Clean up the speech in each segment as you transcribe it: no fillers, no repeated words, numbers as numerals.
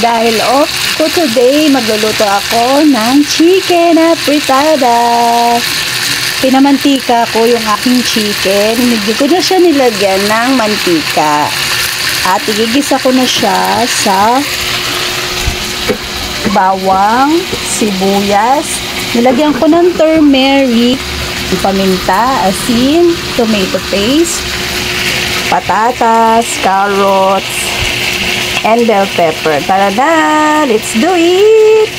dahil ko today magluluto ako ng chicken apretada. Pinamantika ko yung aking chicken. Hindi ko na siya nilagyan ng mantika. At igigisa ko na siya sa bawang, sibuyas. Nilagyan ko ng turmeric, paminta, asin, tomato paste, patatas, carrots, and bell pepper. Tara na! Let's do it!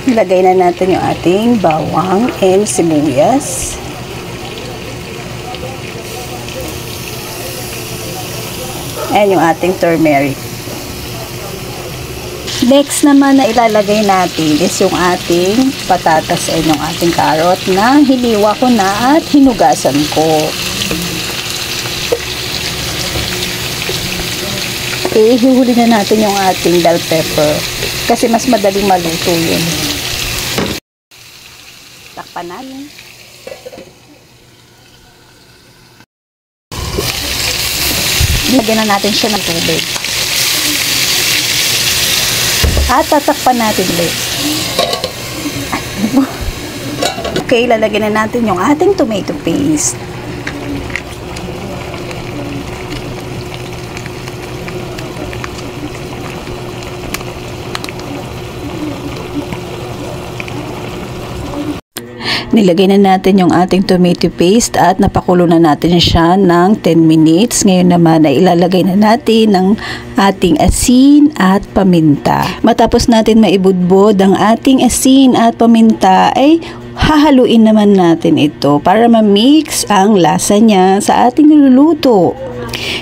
Ilagay na natin yung ating bawang and sibuyas. And yung ating turmeric. Next naman na ilalagay natin is yung ating patatas and yung ating carrot na hiniwa ko na at hinugasan ko. Ihuli na natin yung ating bell pepper kasi mas madaling maluto yun. Takpan natin. Lagyan na natin siya ng tubig. At tatakpan natin ulit. Okay, lalagyan na natin yung ating tomato paste. Nilagay na natin yung ating tomato paste at napakulo na natin siya ng 10 minutes. Ngayon naman ay ilalagay na natin ng ating asin at paminta. Matapos natin maibudbod ang ating asin at paminta ay hahaluin naman natin ito para ma-mix ang lasa niya sa ating niluluto.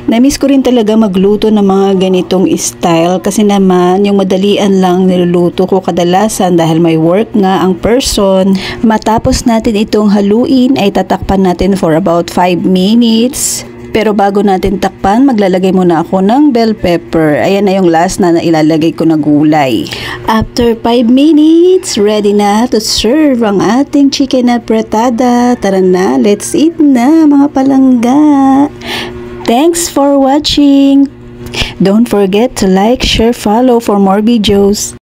Na-miss ko rin talaga magluto ng mga ganitong style kasi naman yung madalian lang niluluto ko kadalasan dahil may work nga ang person. Matapos natin itong haluin ay tatakpan natin for about 5 minutes. Pero bago natin takpan, maglalagay muna ako ng bell pepper. Ayan na yung last na ilalagay ko na gulay. After 5 minutes, ready na to serve ang ating chicken apretada. Tara na, let's eat na mga palangga. Thanks for watching. Don't forget to like, share, follow for more videos.